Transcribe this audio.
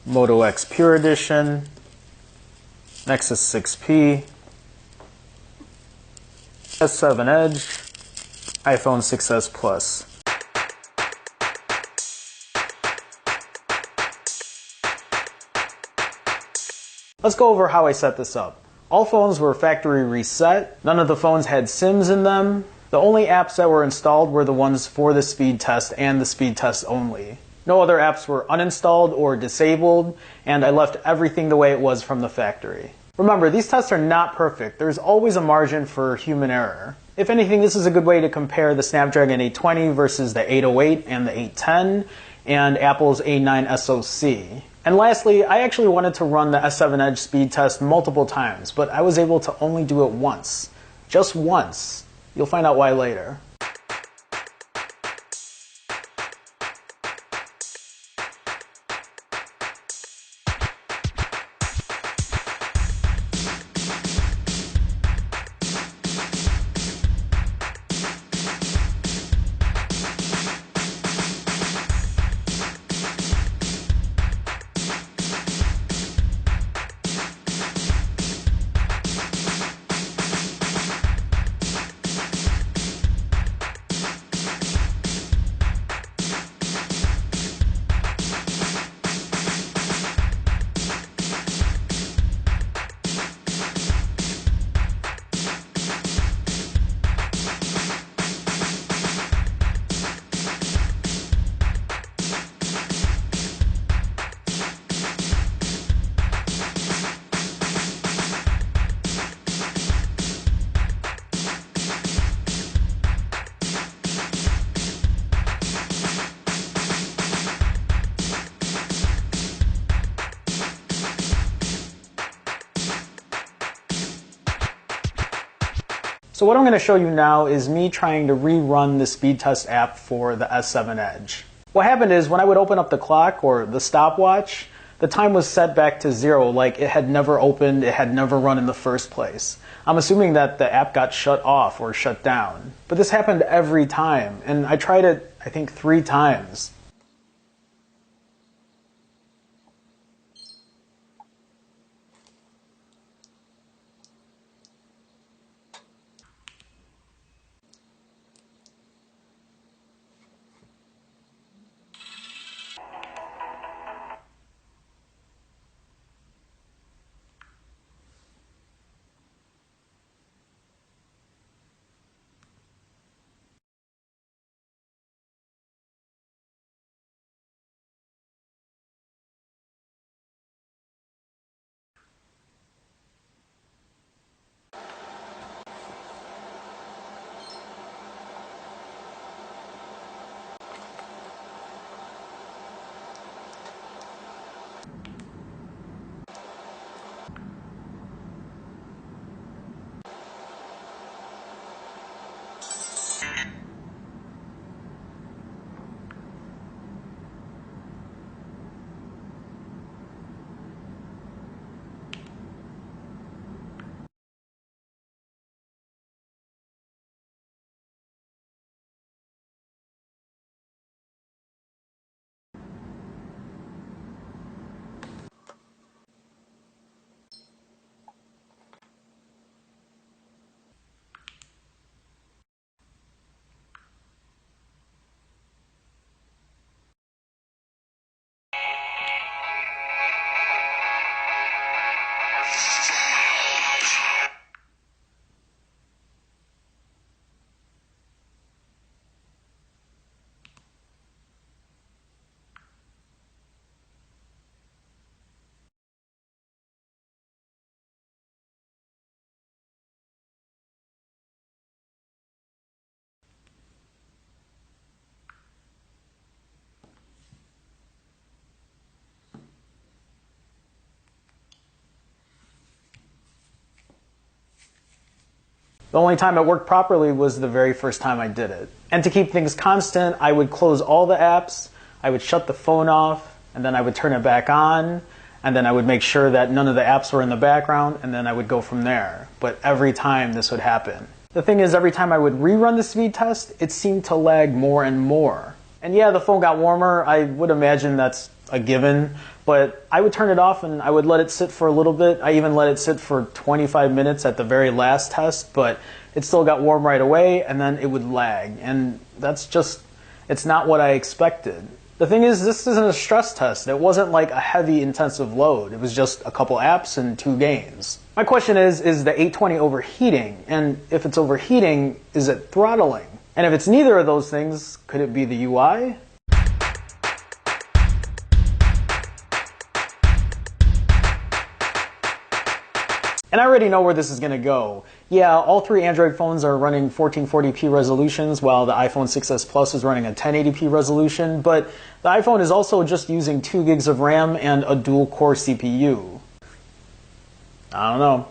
Moto X Pure Edition, Nexus 6P, S7 Edge, iPhone 6s Plus. Let's go over how I set this up. All phones were factory reset. None of the phones had SIMs in them. The only apps that were installed were the ones for the speed test and the speed test only. No other apps were uninstalled or disabled, and I left everything the way it was from the factory. Remember, these tests are not perfect. There's always a margin for human error. If anything, this is a good way to compare the Snapdragon 820 versus the 808 and the 810 and Apple's A9 SoC. And lastly, I actually wanted to run the S7 Edge speed test multiple times, but I was able to only do it once. Just once. You'll find out why later. So what I'm going to show you now is me trying to rerun the speed test app for the S7 Edge. What happened is when I would open up the clock or the stopwatch, the time was set back to 0, like it had never opened, it had never run in the first place. I'm assuming that the app got shut off or shut down. But this happened every time, and I tried it, I think, 3 times. The only time it worked properly was the very first time I did it. And to keep things constant, I would close all the apps, I would shut the phone off, and then I would turn it back on, and then I would make sure that none of the apps were in the background, and then I would go from there. But every time this would happen. The thing is, every time I would rerun the speed test, it seemed to lag more and more. And yeah, the phone got warmer. I would imagine that's a given, but I would turn it off and I would let it sit for a little bit. I even let it sit for 25 minutes at the very last test, but it still got warm right away, and then it would lag. And that's just, it's not what I expected. The thing is, this isn't a stress test. It wasn't like a heavy, intensive load. It was just a couple apps and 2 games. My question is the 820 overheating? And if it's overheating, is it throttling? And if it's neither of those things, could it be the UI? And I already know where this is going to go. Yeah, all 3 Android phones are running 1440p resolutions, while the iPhone 6s Plus is running a 1080p resolution, but the iPhone is also just using 2 gigs of RAM and a dual-core CPU. I don't know.